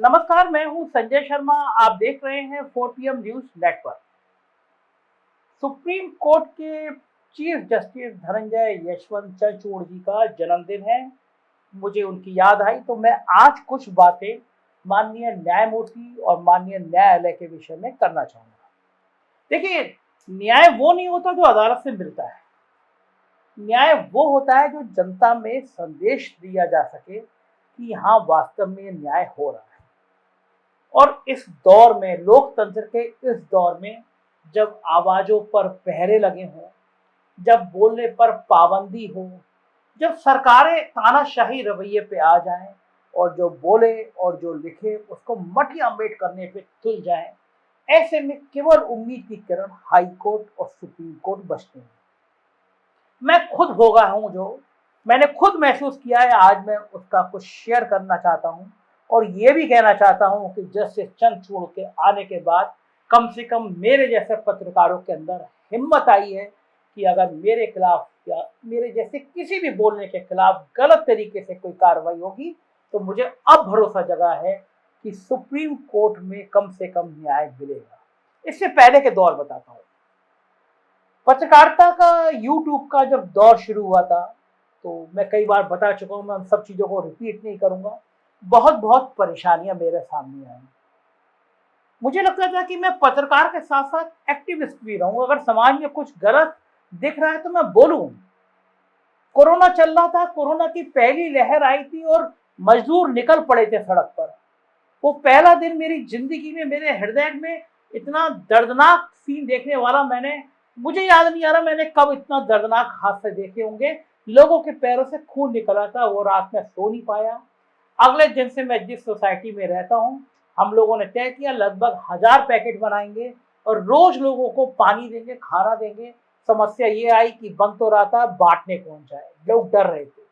नमस्कार, मैं हूं संजय शर्मा। आप देख रहे हैं 4 PM news network. Supreme court के चीफ जस्टिस धनंजय यशवंत चंद्रचूड़ जी का जन्मदिन है। मुझे उनकी याद आई तो मैं आज कुछ बातें माननीय न्यायमूर्ति और माननीय न्यायालय के विषय में करना चाहूंगा। देखिए, न्याय वो नहीं होता जो अदालत से मिलता है। न्याय वो होता है जो जनता में संदेश दिया जा सके कि हाँ, वास्तव में न्याय हो रहा है। और इस दौर में, लोकतंत्र के इस दौर में, जब आवाजों पर पहरे लगे हों, जब बोलने पर पाबंदी हो, जब सरकारें तानाशाही रवैये पे आ जाएं और जो बोले और जो लिखे उसको मटिया मेट करने पे तुल जाएं, ऐसे में केवल उम्मीद की किरण हाई कोर्ट और सुप्रीम कोर्ट बचते हैं। मैं खुद भोगा हूं, जो मैंने खुद महसूस किया है, आज मैं उसका कुछ शेयर करना चाहता हूं। और ये भी कहना चाहता हूं कि जस्टिस चंद्रचूड़ के आने के बाद कम से कम मेरे जैसे पत्रकारों के अंदर हिम्मत आई है कि अगर मेरे खिलाफ या मेरे जैसे किसी भी बोलने के खिलाफ गलत तरीके से कोई कार्रवाई होगी तो मुझे अब भरोसा जगा है कि सुप्रीम कोर्ट में कम से कम न्याय मिलेगा। इससे पहले के दौर बताता हूँ। पत्रकारिता का, यूट्यूब का जब दौर शुरू हुआ था, तो मैं कई बार बता चुका हूँ, मैं उन सब चीज़ों को रिपीट नहीं करूँगा। बहुत बहुत परेशानियां मेरे सामने आई। मुझे लगता था कि मैं पत्रकार के साथ साथ एक्टिविस्ट भी रहूं। अगर समाज में कुछ गलत दिख रहा है तो मैं बोलूं। कोरोना चल रहा था, कोरोना की पहली लहर आई थी और मजदूर निकल पड़े थे सड़क पर। वो पहला दिन मेरी जिंदगी में, मेरे हृदय में इतना दर्दनाक सीन देखने वाला मुझे याद नहीं आ रहा मैंने कब इतना दर्दनाक हादसे देखे होंगे। लोगों के पैरों से खून निकला था। वो रात में सो नहीं पाया। अगले दिन से मैं जिस सोसाइटी में रहता हूँ, हम लोगों ने तय किया लगभग 1000 पैकेट बनाएंगे और रोज लोगों को पानी देंगे, खाना देंगे। समस्या ये आई कि बन तो रहा था, बांटने कौन जाए, लोग डर रहे थे।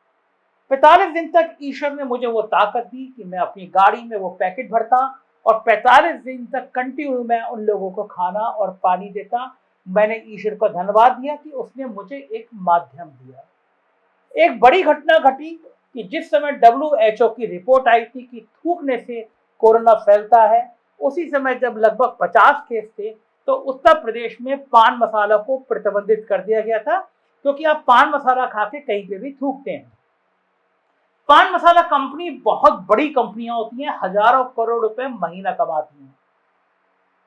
45 दिन तक ईश्वर ने मुझे वो ताकत दी कि मैं अपनी गाड़ी में वो पैकेट भरता और 45 दिन तक कंटिन्यू मैं उन लोगों को खाना और पानी देता। मैंने ईश्वर को धन्यवाद दिया कि उसने मुझे एक माध्यम दिया। एक बड़ी घटना घटी कि जिस समय WHO की रिपोर्ट आई थी कि थूकने से कोरोना फैलता है, उसी समय जब लगभग 50 केस थे तो उत्तर प्रदेश में पान मसाला को प्रतिबंधित कर दिया गया था, क्योंकि आप पान मसाला खा के कहीं पे भी थूकते हैं। पान मसाला कंपनी बहुत बड़ी कंपनियां होती हैं, हजारों करोड़ रुपए महीना कमाती हैं।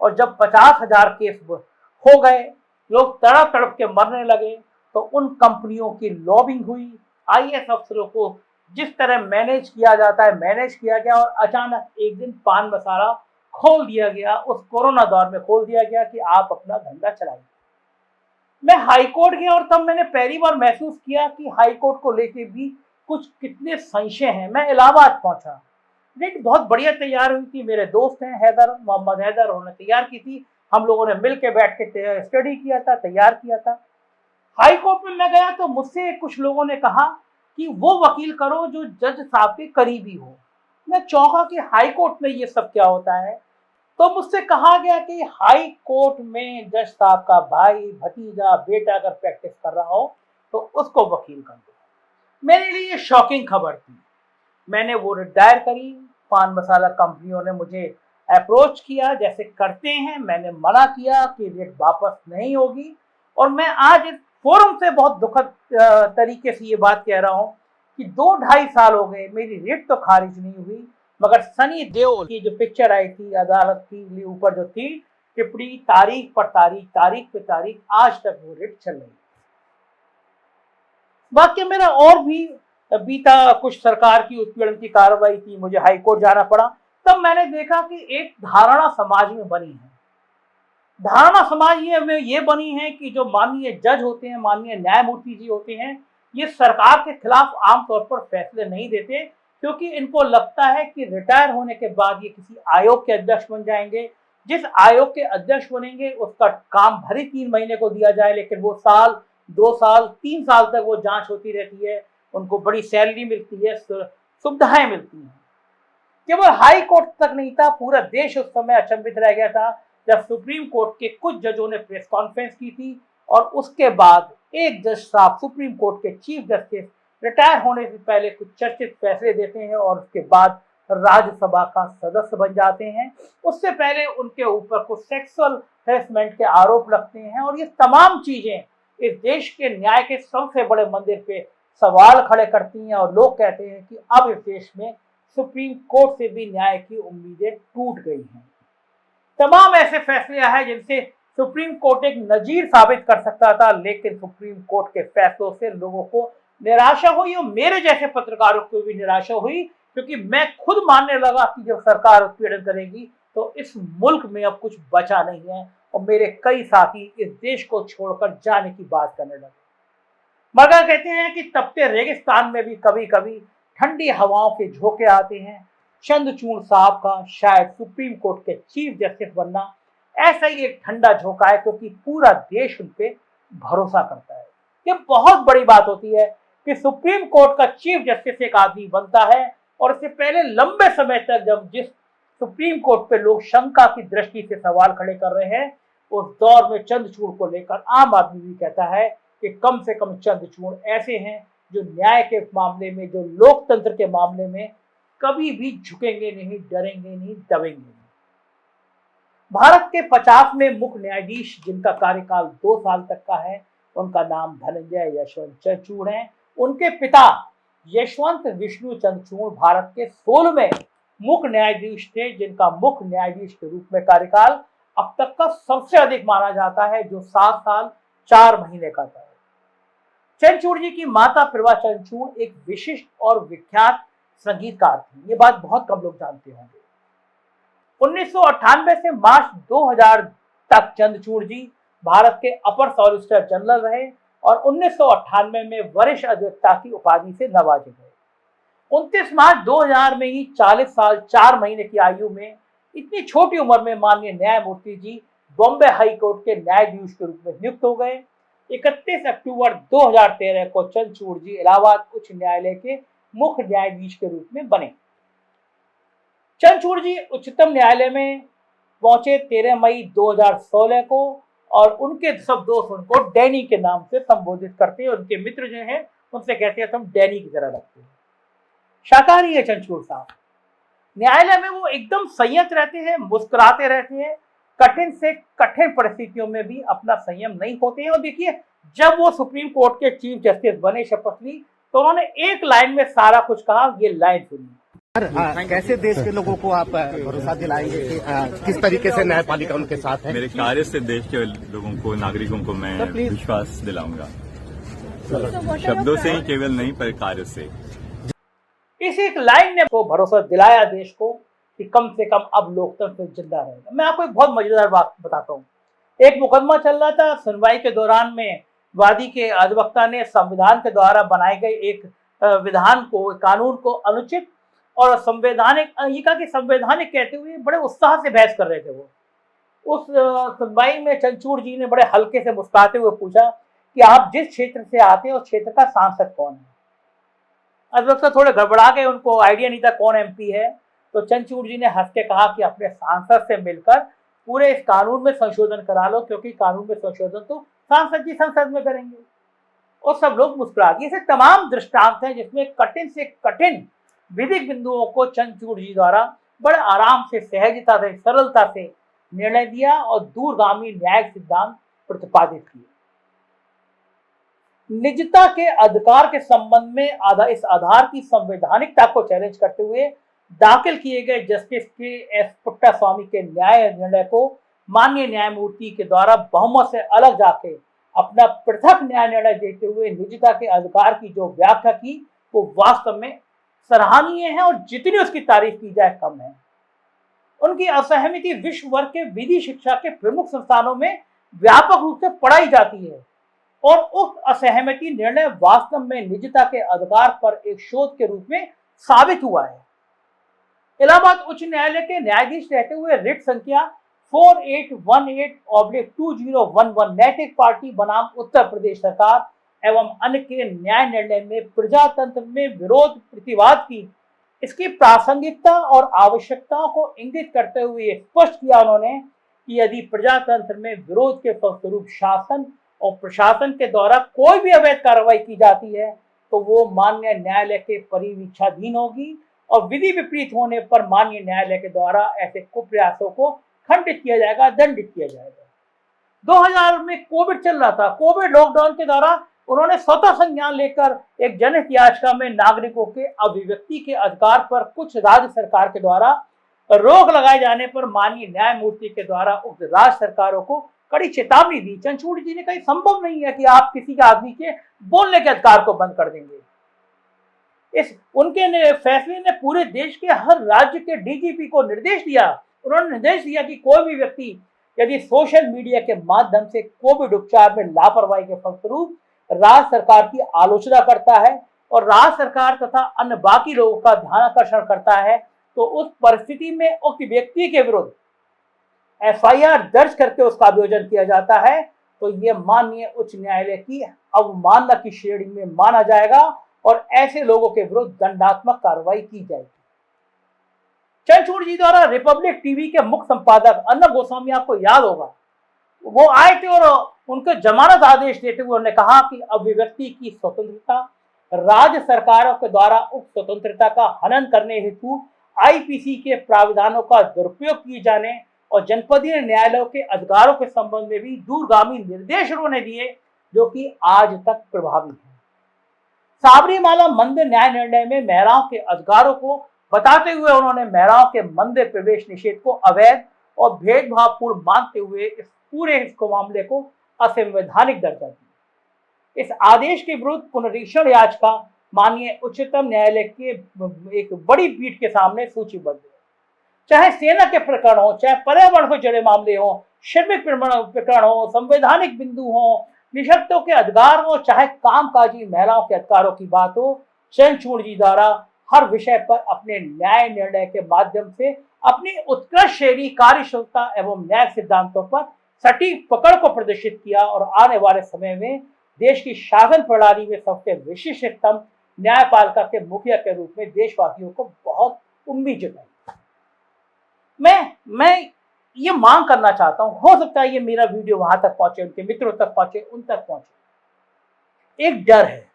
और जब 50,000 केस हो गए, लोग तड़प तड़प के मरने लगे, तो उन कंपनियों की लॉबिंग हुई। IAS अफसरों को जिस तरह मैनेज किया जाता है मैनेज किया गया और अचानक एक दिन पान मसाला खोल दिया गया। उस कोरोना दौर में खोल दिया गया कि आप अपना धंधा चलाइए। मैं हाई कोर्ट गया और तब मैंने पहली बार महसूस किया कि हाई कोर्ट को लेके भी कुछ कितने संशय हैं। मैं इलाहाबाद पहुंचा, लेकिन बहुत बढ़िया तैयार हुई थी। मेरे दोस्त हैं हैदर, मोहम्मद हैदर, उन्होंने तैयार की थी। हम लोगों ने मिल के बैठ के स्टडी किया था, तैयार किया था। हाई कोर्ट में मैं गया तो मुझसे कुछ लोगों ने कहा कि वो वकील करो जो जज साहब के करीबी हो। मैं चौंका कि हाई कोर्ट में ये सब क्या होता है। तो मुझसे कहा गया कि हाई कोर्ट में जज साहब का भाई, भतीजा, बेटा अगर प्रैक्टिस कर रहा हो तो उसको वकील कर दो। मेरे लिए ये शॉकिंग खबर थी। मैंने वो रिट दायर करी। पान मसाला कंपनियों ने मुझे अप्रोच किया जैसे करते हैं। मैंने मना किया कि रिट वापस नहीं होगी। और मैं आज इस फोरम से बहुत दुखद तरीके से ये बात कह रहा हूँ कि 2-2.5 साल हो गए, मेरी रिट तो खारिज नहीं हुई, मगर सनी देओल की जो पिक्चर आई थी अदालत की ऊपर जो थी टिप्पणी, तारीख पर तारीख, तारीख पे तारीख, आज तक वो रिट चल रही है। वाक्य मेरा और भी बीता। कुछ सरकार की उत्पीड़न की कार्रवाई थी, मुझे हाई कोर्ट जाना पड़ा। तब मैंने देखा कि एक धारणा समाज में बनी है। धारणा समाज में ये बनी है कि जो माननीय जज होते हैं, माननीय न्यायमूर्ति जी होते हैं, ये सरकार के खिलाफ आमतौर पर फैसले नहीं देते, क्योंकि इनको लगता है कि रिटायर होने के बाद ये किसी आयोग के अध्यक्ष बन जाएंगे। जिस आयोग के अध्यक्ष बनेंगे उसका काम भले 3 महीने को दिया जाए, लेकिन वो साल, 2 साल, 3 साल तक वो जांच होती रहती है। उनको बड़ी सैलरी मिलती है, सुविधाएं मिलती हैं। केवल हाई कोर्ट तक नहीं था, पूरा देश उस समय अचंभित रह गया था जब सुप्रीम कोर्ट के कुछ जजों ने प्रेस कॉन्फ्रेंस की थी और उसके बाद एक जज साहब, सुप्रीम कोर्ट के चीफ जस्टिस, रिटायर होने से पहले कुछ चर्चित फैसले देते हैं और उसके बाद राज्यसभा का सदस्य बन जाते हैं। उससे पहले उनके ऊपर कुछ सेक्सुअल हेरेसमेंट के आरोप लगते हैं और ये तमाम चीजें इस देश के न्याय के सबसे बड़े मंदिर पे सवाल खड़े करती हैं और लोग कहते हैं कि अब इस देश में सुप्रीम कोर्ट से भी न्याय की उम्मीदें टूट गई हैं। तमाम ऐसे फैसले हैं जिनसे सुप्रीम कोर्ट एक नजीर साबित कर सकता था, लेकिन सुप्रीम कोर्ट के फैसलों से लोगों को निराशा हुई और मेरे जैसे पत्रकारों को भी निराशा हुई, क्योंकि मैं खुद मानने लगा कि जब सरकार उत्पीड़न करेगी तो इस मुल्क में अब कुछ बचा नहीं है और मेरे कई साथी इस देश को छोड़कर जाने की बात करने लगे। मगर कहते हैं कि तपते रेगिस्तान में भी कभी कभी ठंडी हवाओं के झोंके आते हैं। चंद्रचूड़ साहब का शायद सुप्रीम कोर्ट के चीफ जस्टिस बनना ऐसा ही एक ठंडा झोंका है, क्योंकि पूरा देश उन पे भरोसा करता है। ये बहुत बड़ी बात होती है कि सुप्रीम कोर्ट का चीफ जस्टिस एक आदमी बनता है और इससे पहले लंबे समय तक जब जिस सुप्रीम कोर्ट पे लोग शंका की दृष्टि से सवाल खड़े कर रहे हैं, उस दौर में चंद्रचूड़ को लेकर आम आदमी भी कहता है कि कम से कम चंद्रचूड़ ऐसे हैं जो न्याय के मामले में, जो लोकतंत्र के मामले में कभी भी झुकेंगे नहीं, डरेंगे नहीं, दबेंगे नहीं। भारत के 50वें मुख्य न्यायाधीश जिनका कार्यकाल 2 साल तक का है, उनका नाम धनंजय यशवंत चंद्रचूड़ है। उनके पिता यशवंत विष्णु चंद्रचूड़ भारत के 16वें मुख्य न्यायाधीश थे, जिनका मुख्य न्यायाधीश के रूप में कार्यकाल अब तक का सबसे अधिक माना जाता है, जो 7 साल 4 महीने का था। चंद्रचूड़ जी की माता प्रभा चंद्रचूड़ एक विशिष्ट और विख्यात संगीतकार थी। ये बात बहुत कम लोग जानते होंगे। 1998 से मार्च 2000 तक चंद्रचूड़ जी भारत के अपर सॉलिसिटर जनरल रहे और 1998 में वरिष्ठ अधिवक्ता की उपाधि से नवाजे गए। 29 मार्च 2000 में ही 40 साल 4 महीने की आयु में, इतनी छोटी उम्र में माननीय न्यायमूर्ति जी बॉम्बे हाई कोर्ट के न्यायाधीश के रूप में नियुक्त हो गए। 31 अक्टूबर 2013 को चंद्रचूड़ जी इलाहाबाद उच्च न्यायालय के मुख्य न्यायाधीश के रूप में बने। चंद्रचूड़ जी उच्चतम न्यायालय में पहुंचे 13 मई 2016 को और उनके सब दोस्त उनको डैनी के नाम से संबोधित करते हैं। उनके मित्र जो हैं उनसे कहते हैं तुम डैनी की तरह रखते हैं। शाकाहारी है चंद्रचूड़ साहब। न्यायालय में वो एकदम संयत रहते हैं, मुस्कुराते रहते हैं, कठिन से कठिन परिस्थितियों में भी अपना संयम नहीं खोते हैं। और देखिए, जब वो सुप्रीम कोर्ट के चीफ जस्टिस बने, शपथ ली, तो उन्होंने एक लाइन में सारा कुछ कहा। ये लाइन सुनिए। कैसे देश के लोगों को आप भरोसा दिलाएंगे कि किस तरीके से न्यायपालिका उनके साथ है? मेरे कार्य से देश के लोगों को, नागरिकों को मैं विश्वास दिलाऊंगा, शब्दों से ही केवल नहीं पर कार्य से। इस एक लाइन ने को भरोसा दिलाया देश को कि कम से कम अब लोकतंत्र जिंदा रहेगा। मैं आपको एक बहुत मजेदार बात बताता हूँ। एक मुकदमा चल रहा था, सुनवाई के दौरान में वादी के अधिवक्ता ने संविधान के द्वारा बनाए गए एक विधान को, कानून को अनुचित और संवैधानिक, ये कहा कि संवैधानिक कहते हुए बड़े उत्साह से बहस कर रहे थे। वो उस सुनवाई में चंद्रचूड़ जी ने बड़े हल्के से मुस्कुराते हुए पूछा कि आप जिस क्षेत्र से आते हैं उस क्षेत्र का सांसद कौन है। अधिवक्ता थोड़े घबरा गए, उनको आइडिया नहीं था कौन एमपी है। तो चंद्रचूड़ जी ने हंस के कहा कि अपने सांसद से मिलकर पूरे इस कानून में संशोधन करा लो, क्योंकि कानून में संशोधन तो सांसद जी संसद में करेंगे। और सब लोग मुस्कुरा दिए। ऐसे तमाम दृष्टांत हैं जिसमें कठिन से कठिन विधिक बिंदुओं को चंद्रचूड़ जी द्वारा बड़े आराम से, सहजता से, सरलता से निर्णय दिया और दूरगामी न्यायिक सिद्धांत प्रतिपादित किए। निजता के अधिकार के संबंध में इस आधार की संवैधानिकता को चैलेंज करते हुए दाखिल किए गए जस्टिस के एस पुट्टास्वामी के न्याय निर्णय को माननीय न्यायमूर्ति के द्वारा बहुमत से अलग जाके अपना पृथक न्याय निर्णय देते हुए निजता के अधिकार की जो व्याख्या की वो वास्तव में सराहनीय है और जितनी उसकी तारीफ की जाए कम है। उनकी असहमति विश्व भर के विधि शिक्षा के प्रमुख संस्थानों में व्यापक रूप से पढ़ाई जाती है और उस असहमति निर्णय वास्तव में निजता के अधिकार पर एक शोध के रूप में साबित हुआ है। इलाहाबाद उच्च न्यायालय के न्यायाधीश रहते हुए रिट संख्या 4818/2011 नैतिक पार्टी बनाम उत्तर प्रदेश सरकार एवं अन्य के न्याय निर्णय में प्रजातंत्र में विरोध प्रतिवाद की इसकी प्रासंगिकता और आवश्यकताओं को इंगित करते हुए स्पष्ट किया उन्होंने कि यदि प्रजातंत्र में विरोध के फलस्वरूप शासन और प्रशासन के द्वारा कोई भी अवैध कार्रवाई की जाती है तो वो माननीय न्यायालय के परिवीक्षाधीन होगी और विधि विपरीत होने पर माननीय न्यायालय के द्वारा ऐसे कुप्रयासों को खंडित किया जाएगा, दंडित किया जाएगा। 2000 में कोविड चल रहा था। कोविड लॉकडाउन के दौरान उन्होंने स्वतः संज्ञान लेकर एक जनहित याचिका में नागरिकों के अभिव्यक्ति के अधिकार पर कुछ राज्य सरकार के द्वारा रोक लगाए जाने पर माननीय न्यायमूर्ति के द्वारा उक्त राज्य सरकारों को कड़ी चेतावनी दी। चंद्रचूड़ जी ने कहा संभव नहीं है कि आप किसी के आदमी के बोलने के अधिकार को बंद कर देंगे। इस उनके फैसले ने पूरे देश के हर राज्य के डीजीपी को निर्देश दिया। उन्होंने निर्देश दिया कि कोई भी व्यक्ति यदि सोशल मीडिया के माध्यम से कोविड उपचार में लापरवाही के फलस्वरूप राज्य सरकार की आलोचना करता है और राज्य सरकार तथा अन्य बाकी लोगों का ध्यान आकर्षण करता है, तो उस परिस्थिति में उक्त व्यक्ति के विरुद्ध एफआईआर दर्ज करके उसका अभियोजन किया जाता है, तो ये माननीय उच्च न्यायालय की अवमानना की श्रेणी में माना जाएगा और ऐसे लोगों के विरुद्ध दंडात्मक कार्रवाई की जाएगी। चंद्रचूड़ जी द्वारा रिपब्लिक टीवी के मुख्य संपादक अर्नब गोस्वामी, आपको याद होगा, वो आए थे और उनको जमानत आदेश देते हुए उन्होंने कहा कि अभिव्यक्ति की स्वतंत्रता राज्य सरकारों के द्वारा उक्त स्वतंत्रता का हनन करने हेतु आईपीसी के प्रावधानों का दुरुपयोग किए जाने और जनपदीय न्यायालयों के अधिकारों के संबंध में भी दूरगामी निर्देश उन्होंने दिए, जो कि आज तक प्रभावी है। साबरीमाला मंदिर न्याय निर्णय में महिलाओं के अधिकारों को बताते हुए उन्होंने महिलाओं के मंदिर प्रवेश निषेध को अवैध और भेदभावपूर्ण मानते हुए इस पूरे मामले को असंवैधानिक दर्जा दिया। इस आदेश के विरुद्ध पुनरीक्षण याचिका माननीय उच्चतम न्यायालय के एक बड़ी पीठ के सामने सूचीबद्ध है। चाहे सेना के प्रकरण हो, चाहे पर्यावरण से जुड़े मामले हो, श्रमिक प्रकरण हो, संवैधानिक बिंदु हो, निशक्तों के अधिकार हो, चाहे कामकाजी महिलाओं के अधिकारों की बात हो, चंद्रचूड़ जी द्वारा हर विषय पर अपने न्याय निर्णय के माध्यम से अपनी उत्कृष्ट शैली, कार्यशीलता एवं न्याय सिद्धांतों पर सटीक पकड़ को प्रदर्शित किया और आने वाले समय में देश की शासन प्रणाली में सबसे विशिष्टतम न्यायपालिका के मुखिया के रूप में देशवासियों को बहुत उम्मीद जताई। मैं ये मांग करना चाहता हूं, हो सकता है ये मेरा वीडियो वहां तक पहुंचे, उनके मित्रों तक पहुंचे, उन तक पहुंचे। एक डर है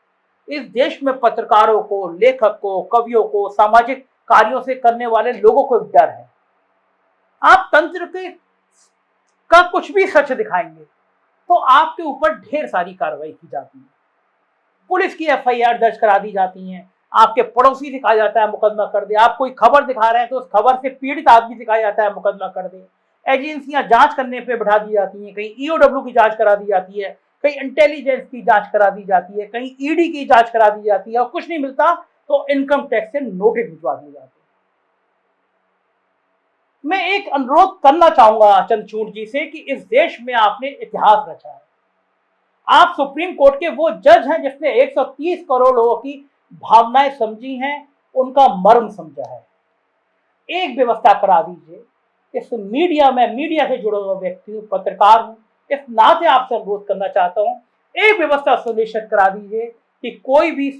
इस देश में, पत्रकारों को, लेखक को, कवियों को, सामाजिक कार्यों से करने वाले लोगों को डर है। आप तंत्र के का कुछ भी सच दिखाएंगे तो आपके ऊपर ढेर सारी कार्रवाई की जाती है। पुलिस की एफआईआर दर्ज करा दी जाती है, आपके पड़ोसी से कहा जाता है मुकदमा कर दे, आप कोई खबर दिखा रहे हैं तो उस खबर से पीड़ित आदमी से कहा जाता है मुकदमा कर दे। एजेंसियां जांच करने पे बैठा दी जाती हैं, कहीं ईओडब्ल्यू की जांच करा दी जाती है, कहीं इंटेलिजेंस की जांच करा दी जाती है, कहीं ईडी की जांच करा दी जाती है, और कुछ नहीं मिलता तो इनकम टैक्स से नोटिस भिजवा दिए जाते हैं। मैं एक अनुरोध करना चाहूंगा चंद्रचूड़ जी से कि इस देश में आपने इतिहास रचा है। आप सुप्रीम कोर्ट के वो जज हैं जिसने 130 करोड़ लोगों की भावनाएं समझी हैं, उनका मर्म समझा है। एक व्यवस्था करा दीजिए। इस मीडिया में, मीडिया से जुड़ा हुआ व्यक्ति हूँ, पत्रकार हूँ, इस नाते आपसे अनुरोध करना चाहता हूँ, एक व्यवस्था सुनिश्चित करा दीजिए कि कोई भी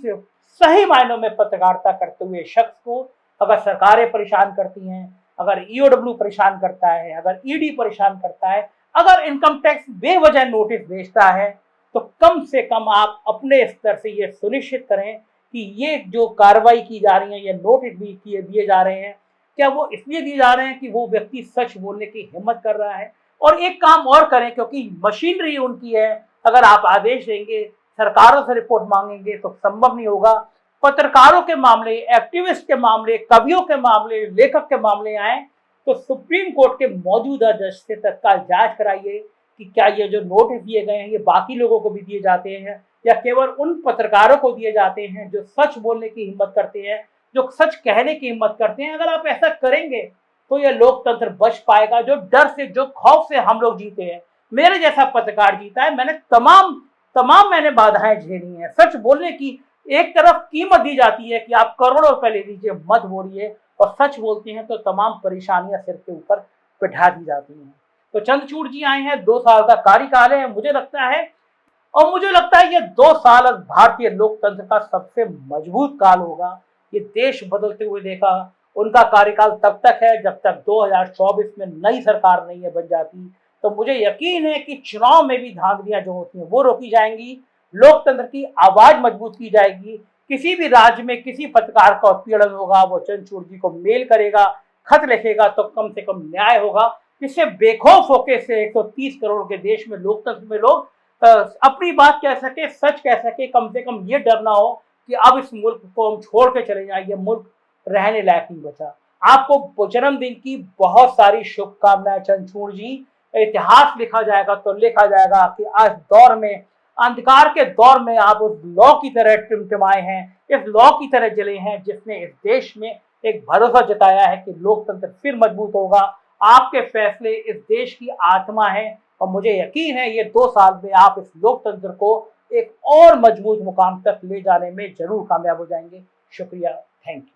सही मायनों में पत्रकारिता करते हुए शख्स को अगर सरकारें परेशान करती हैं, अगर ईओडब्ल्यू परेशान करता है, अगर ईडी परेशान करता है, अगर इनकम टैक्स बेवजह नोटिस भेजता है, तो कम से कम आप अपने स्तर से ये सुनिश्चित करें कि ये जो कार्रवाई की जा रही है, ये नोटिस भी दिए जा रहे हैं, क्या वो इसलिए दिए जा रहे हैं कि वो व्यक्ति सच बोलने की हिम्मत कर रहा है। और एक काम और करें, क्योंकि मशीनरी उनकी है, अगर आप आदेश देंगे, सरकारों से रिपोर्ट मांगेंगे तो संभव नहीं होगा। पत्रकारों के मामले, एक्टिविस्ट के मामले, कवियों के मामले, लेखक के मामले आए तो सुप्रीम कोर्ट के मौजूदा जज से तत्काल जांच कराइए कि क्या ये जो नोटिस दिए गए हैं ये बाकी लोगों को भी दिए जाते हैं या केवल उन पत्रकारों को दिए जाते हैं जो सच बोलने की हिम्मत करते हैं, जो सच कहने की हिम्मत करते हैं। अगर आप ऐसा करेंगे तो यह लोकतंत्र बच पाएगा। जो डर से, जो खौफ से हम लोग जीते हैं, मेरे जैसा पत्रकार जीता है, मैंने तमाम मैंने बाधाएं झेली हैं। सच बोलने की एक तरफ कीमत दी जाती है कि आप करोड़ों रुपए ले लीजिए, मत बोलिए, और सच बोलते हैं तो तमाम परेशानियां सिर के ऊपर बिठा दी जाती हैं। तो चंद्रचूड़ जी आए हैं, 2 साल का कार्यकाल है, मुझे लगता है ये 2 साल भारतीय लोकतंत्र का सबसे मजबूत काल होगा। ये देश बदलते हुए देखा। उनका कार्यकाल तब तक है जब तक 2024 में नई सरकार नहीं है बन जाती। तो मुझे यकीन है कि चुनाव में भी धांधलियां जो होती हैं वो रोकी जाएंगी, लोकतंत्र की आवाज मजबूत की जाएगी, किसी भी राज्य में किसी पत्रकार का उत्पीड़न होगा, वो चंद्रचूड़ जी को मेल करेगा, खत लिखेगा, तो कम से कम न्याय होगा। इससे बेखौफ होकर से 130 करोड़ के देश में, लोकतंत्र में लोग अपनी बात कह सके, सच कह सके। कम से कम ये डर ना हो कि अब इस मुल्क को हम छोड़ के चले जाएं, ये मुल्क रहने लायक नहीं बचा। आपको जन्मदिन की बहुत सारी शुभकामनाएं चंद्रचूड़ जी। इतिहास लिखा जाएगा तो लिखा जाएगा कि आज दौर में, अंधकार के दौर में आप उस लौ की तरह टिमटिमाए हैं, इस लौ की तरह जले हैं जिसने इस देश में एक भरोसा जताया है कि लोकतंत्र फिर मजबूत होगा। आपके फैसले इस देश की आत्मा है और मुझे यकीन है ये 2 साल में आप इस लोकतंत्र को एक और मजबूत मुकाम तक ले जाने में जरूर कामयाब हो जाएंगे। शुक्रिया, थैंक यू।